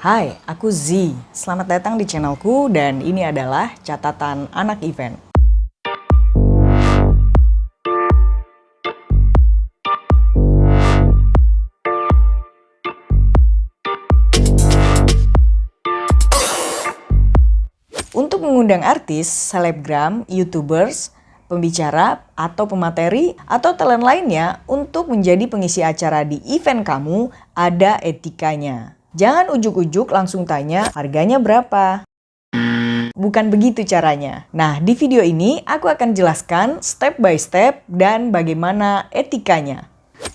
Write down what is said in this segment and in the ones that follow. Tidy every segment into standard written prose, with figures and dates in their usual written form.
Hai, aku Z. Selamat datang di channelku dan ini adalah catatan anak event. Untuk mengundang artis, selebgram, youtubers, pembicara, atau pemateri, atau talent lainnya untuk menjadi pengisi acara di event kamu, ada etikanya. Jangan ujuk-ujuk langsung tanya harganya berapa. Bukan begitu caranya. Nah, di video ini aku akan jelaskan step by step dan bagaimana etikanya.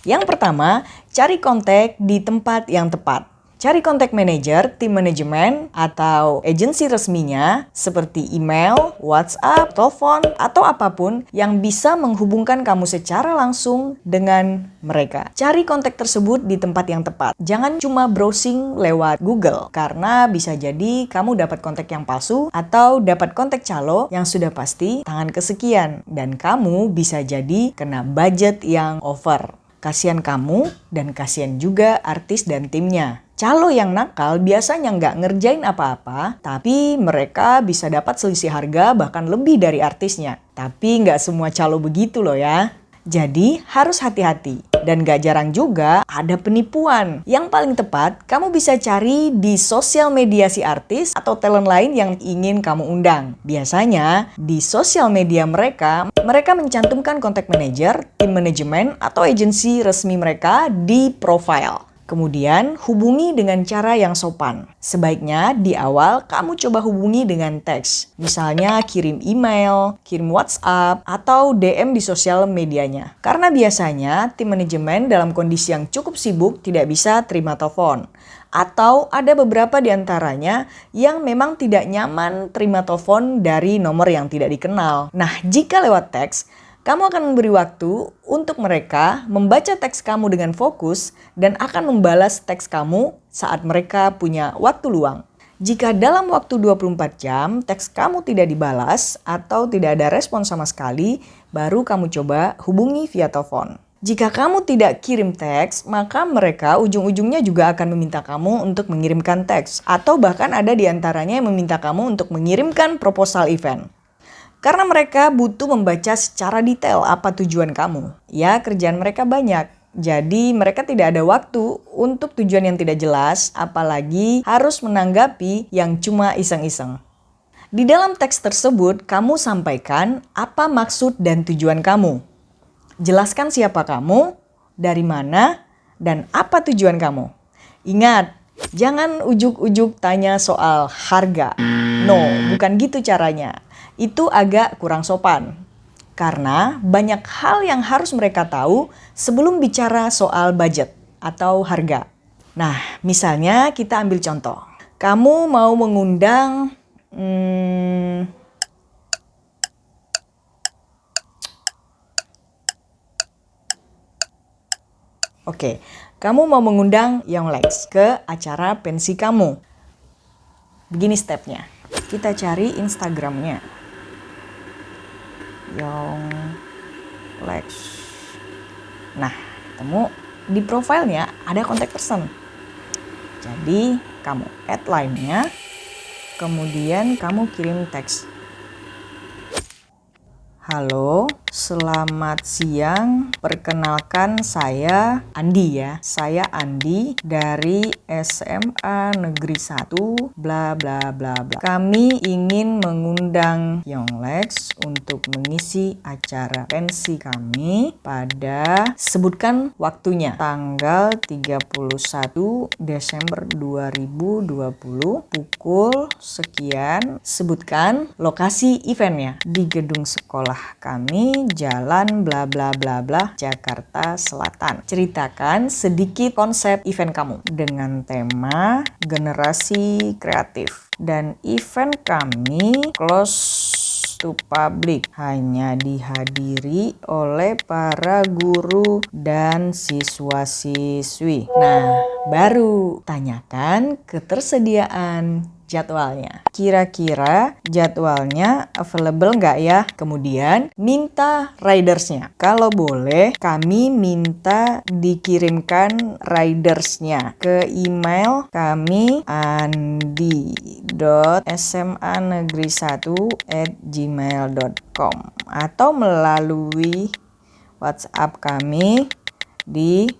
Yang pertama, cari kontak di tempat yang tepat. Cari kontak manajer, tim manajemen, atau agensi resminya seperti email, WhatsApp, telepon, atau apapun yang bisa menghubungkan kamu secara langsung dengan mereka. Cari kontak tersebut di tempat yang tepat. Jangan cuma browsing lewat Google, karena bisa jadi kamu dapat kontak yang palsu atau dapat kontak calo yang sudah pasti tangan kesekian. Dan kamu bisa jadi kena budget yang over. Kasihan kamu dan kasihan juga artis dan timnya. Calo yang nakal biasanya nggak ngerjain apa-apa, tapi mereka bisa dapat selisih harga bahkan lebih dari artisnya. Tapi nggak semua calo begitu loh ya. Jadi harus hati-hati. Dan gak jarang juga ada penipuan. Yang paling tepat, kamu bisa cari di sosial media si artis atau talent lain yang ingin kamu undang. Biasanya di sosial media mereka mencantumkan kontak manajer, tim manajemen, atau agensi resmi mereka di profile. Kemudian hubungi dengan cara yang sopan. Sebaiknya di awal kamu coba hubungi dengan teks. Misalnya kirim email, kirim WhatsApp, atau DM di sosial medianya. Karena biasanya tim manajemen dalam kondisi yang cukup sibuk tidak bisa terima telepon. Atau ada beberapa di antaranya yang memang tidak nyaman terima telepon dari nomor yang tidak dikenal. Nah, jika lewat teks, kamu akan memberi waktu untuk mereka membaca teks kamu dengan fokus dan akan membalas teks kamu saat mereka punya waktu luang. Jika dalam waktu 24 jam teks kamu tidak dibalas atau tidak ada respon sama sekali, baru kamu coba hubungi via telepon. Jika kamu tidak kirim teks, maka mereka ujung-ujungnya juga akan meminta kamu untuk mengirimkan teks. Atau bahkan ada di antaranya yang meminta kamu untuk mengirimkan proposal event. Karena mereka butuh membaca secara detail apa tujuan kamu. Ya, kerjaan mereka banyak. Jadi mereka tidak ada waktu untuk tujuan yang tidak jelas, apalagi harus menanggapi yang cuma iseng-iseng. Di dalam teks tersebut, kamu sampaikan apa maksud dan tujuan kamu. Jelaskan siapa kamu, dari mana, dan apa tujuan kamu. Ingat, jangan ujuk-ujuk tanya soal harga. No, bukan gitu caranya. Itu agak kurang sopan. Karena banyak hal yang harus mereka tahu sebelum bicara soal budget atau harga. Nah, misalnya kita ambil contoh. Kamu mau mengundang kamu mau mengundang Yonglex ke acara pensi kamu. Begini stepnya. Kita cari Instagramnya. Yonglex. Nah, ketemu di profilnya ada kontak person. Jadi kamu add line-nya, kemudian kamu kirim teks. Halo, selamat siang. Perkenalkan saya Andi ya. Saya Andi dari SMA Negeri 1 bla bla bla bla. Kami ingin mengundang Yonglex untuk mengisi acara pensi kami pada, sebutkan waktunya, tanggal 31 Desember 2020 pukul sekian. Sebutkan lokasi eventnya di gedung sekolah kami, Jalan bla bla bla bla, Jakarta Selatan. Ceritakan sedikit konsep event kamu dengan tema generasi kreatif. Dan event kami close to public, hanya dihadiri oleh para guru dan siswa-siswi. Nah, baru tanyakan ketersediaan jadwalnya. Kira-kira jadwalnya available nggak ya? Kemudian minta ridersnya. Kalau boleh, kami minta dikirimkan ridersnya ke email kami andi.smanegeri1@gmail.com atau melalui WhatsApp kami di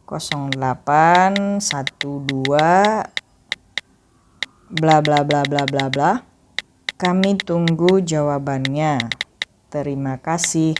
0812 bla bla bla bla bla bla. Kami tunggu jawabannya. Terima kasih.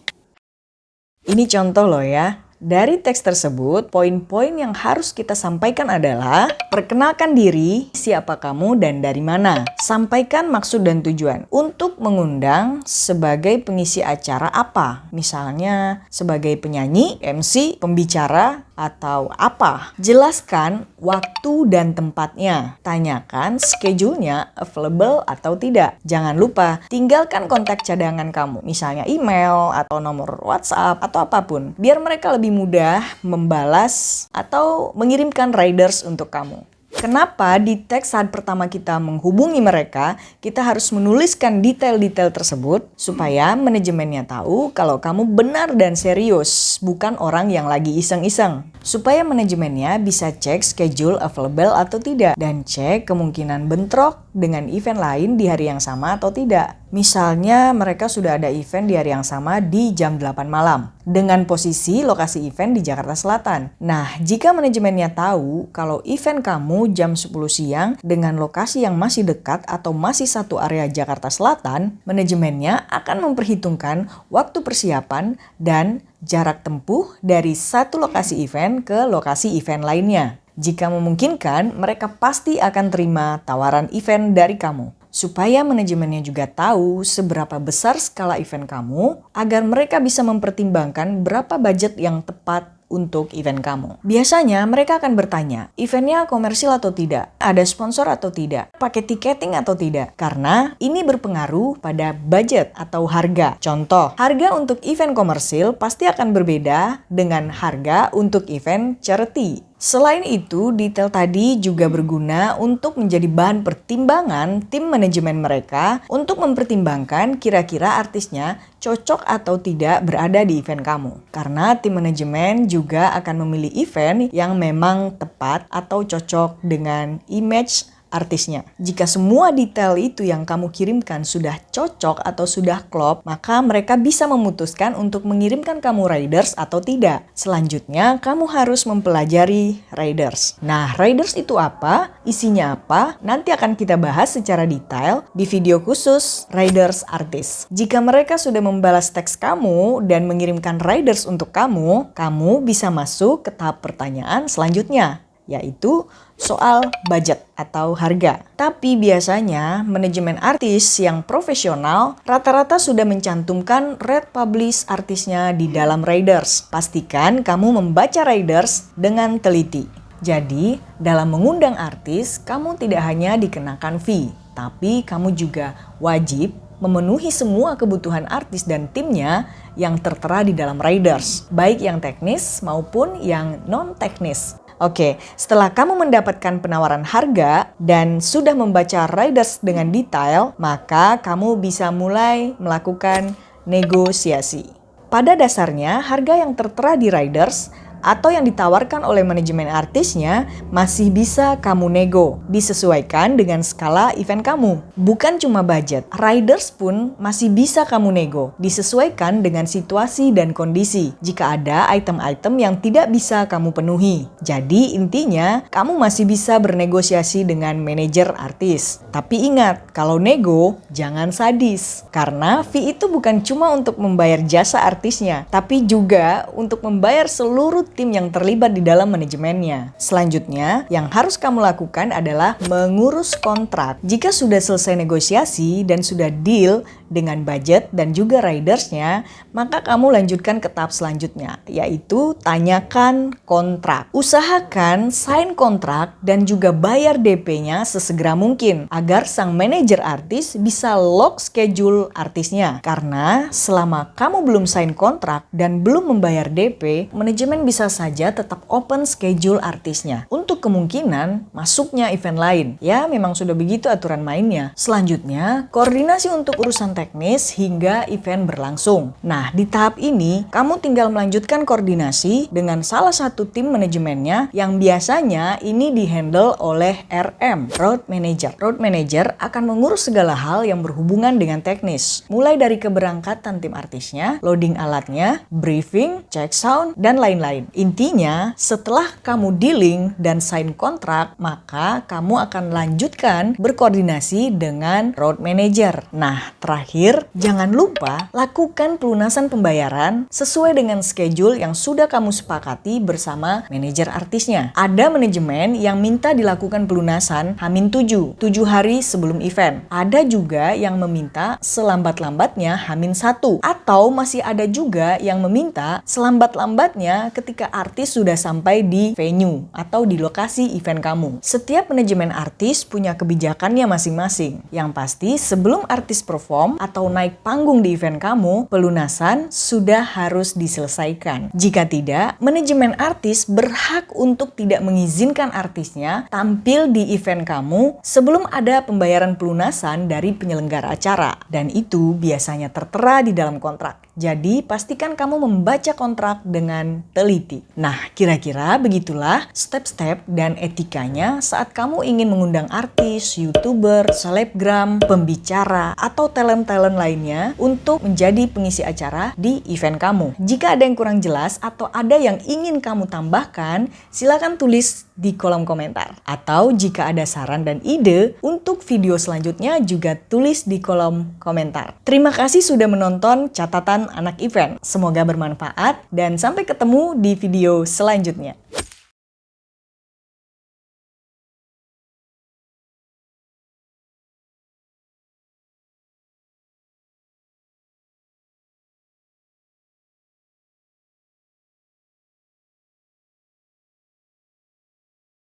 Ini contoh loh ya. Dari teks tersebut, poin-poin yang harus kita sampaikan adalah perkenalkan diri, siapa kamu dan dari mana. Sampaikan maksud dan tujuan untuk mengundang sebagai pengisi acara apa. Misalnya sebagai penyanyi, MC, pembicara, atau apa. Jelaskan waktu dan tempatnya. Tanyakan schedule-nya available atau tidak. Jangan lupa tinggalkan kontak cadangan kamu, misalnya email atau nomor WhatsApp atau apapun, biar mereka lebih mudah membalas atau mengirimkan riders untuk kamu. Kenapa di teks saat pertama kita menghubungi mereka, kita harus menuliskan detail-detail tersebut supaya manajemennya tahu kalau kamu benar dan serius, bukan orang yang lagi iseng-iseng. Supaya manajemennya bisa cek schedule available atau tidak dan cek kemungkinan bentrok dengan event lain di hari yang sama atau tidak. Misalnya mereka sudah ada event di hari yang sama di jam 8 malam dengan posisi lokasi event di Jakarta Selatan. Nah, jika manajemennya tahu kalau event kamu jam 10 siang dengan lokasi yang masih dekat atau masih satu area Jakarta Selatan, manajemennya akan memperhitungkan waktu persiapan dan jarak tempuh dari satu lokasi event ke lokasi event lainnya. Jika memungkinkan, mereka pasti akan terima tawaran event dari kamu. Supaya manajemennya juga tahu seberapa besar skala event kamu, agar mereka bisa mempertimbangkan berapa budget yang tepat untuk event kamu. Biasanya mereka akan bertanya, eventnya komersil atau tidak? Ada sponsor atau tidak? Pakai tiketing atau tidak? Karena ini berpengaruh pada budget atau harga. Contoh, harga untuk event komersil pasti akan berbeda dengan harga untuk event charity. Selain itu, detail tadi juga berguna untuk menjadi bahan pertimbangan tim manajemen mereka untuk mempertimbangkan kira-kira artisnya cocok atau tidak berada di event kamu. Karena tim manajemen juga akan memilih event yang memang tepat atau cocok dengan image artisnya. Jika semua detail itu yang kamu kirimkan sudah cocok atau sudah klop, maka mereka bisa memutuskan untuk mengirimkan kamu riders atau tidak. Selanjutnya, kamu harus mempelajari riders. Nah, riders itu apa? Isinya apa? Nanti akan kita bahas secara detail di video khusus riders artis. Jika mereka sudah membalas teks kamu dan mengirimkan riders untuk kamu, kamu bisa masuk ke tahap pertanyaan selanjutnya, yaitu soal budget atau harga. Tapi biasanya manajemen artis yang profesional rata-rata sudah mencantumkan rate publish artisnya di dalam riders. Pastikan kamu membaca riders dengan teliti. Jadi, dalam mengundang artis, kamu tidak hanya dikenakan fee, tapi kamu juga wajib memenuhi semua kebutuhan artis dan timnya yang tertera di dalam riders, baik yang teknis maupun yang non-teknis. Oke, setelah kamu mendapatkan penawaran harga dan sudah membaca riders dengan detail, maka kamu bisa mulai melakukan negosiasi. Pada dasarnya, harga yang tertera di riders atau yang ditawarkan oleh manajemen artisnya masih bisa kamu nego, disesuaikan dengan skala event kamu. Bukan cuma budget, riders pun masih bisa kamu nego, disesuaikan dengan situasi dan kondisi jika ada item-item yang tidak bisa kamu penuhi. Jadi intinya, kamu masih bisa bernegosiasi dengan manajer artis. Tapi ingat, kalau nego, jangan sadis. Karena fee itu bukan cuma untuk membayar jasa artisnya, tapi juga untuk membayar seluruh tim yang terlibat di dalam manajemennya. Selanjutnya, yang harus kamu lakukan adalah mengurus kontrak. Jika sudah selesai negosiasi dan sudah deal dengan budget dan juga ridersnya, maka kamu lanjutkan ke tahap selanjutnya, yaitu tanyakan kontrak. Usahakan sign kontrak dan juga bayar DP-nya sesegera mungkin agar sang manajer artis bisa lock schedule artisnya. Karena selama kamu belum sign kontrak dan belum membayar DP, manajemen bisa saja tetap open schedule artisnya untuk kemungkinan masuknya event lain. Ya, memang sudah begitu aturan mainnya. Selanjutnya, koordinasi untuk urusan teknis hingga event berlangsung. Nah, di tahap ini, kamu tinggal melanjutkan koordinasi dengan salah satu tim manajemennya yang biasanya ini dihandle oleh RM, Road Manager. Road Manager akan mengurus segala hal yang berhubungan dengan teknis, mulai dari keberangkatan tim artisnya, loading alatnya, briefing, check sound, dan lain-lain. Intinya, setelah kamu dealing dan sign kontrak, maka kamu akan lanjutkan berkoordinasi dengan Road Manager. Nah, terakhir, jangan lupa lakukan pelunasan pembayaran sesuai dengan schedule yang sudah kamu sepakati bersama manajer artisnya. Ada manajemen yang minta dilakukan pelunasan H-7, 7 hari sebelum event. Ada juga yang meminta selambat-lambatnya H-1. Atau masih ada juga yang meminta selambat-lambatnya ketika artis sudah sampai di venue atau di lokasi event kamu. Setiap manajemen artis punya kebijakannya masing-masing. Yang pasti sebelum artis perform atau naik panggung di event kamu, pelunasan sudah harus diselesaikan. Jika tidak, manajemen artis berhak untuk tidak mengizinkan artisnya tampil di event kamu sebelum ada pembayaran pelunasan dari penyelenggara acara. Dan itu biasanya tertera di dalam kontrak. Jadi pastikan kamu membaca kontrak dengan teliti. Nah, kira-kira begitulah step-step dan etikanya saat kamu ingin mengundang artis, YouTuber, selebgram, pembicara, atau talent-talent lainnya untuk menjadi pengisi acara di event kamu. Jika ada yang kurang jelas atau ada yang ingin kamu tambahkan, silakan tulis di kolom komentar. Atau jika ada saran dan ide untuk video selanjutnya juga tulis di kolom komentar. Terima kasih sudah menonton catatan anak event. Semoga bermanfaat dan sampai ketemu di video selanjutnya.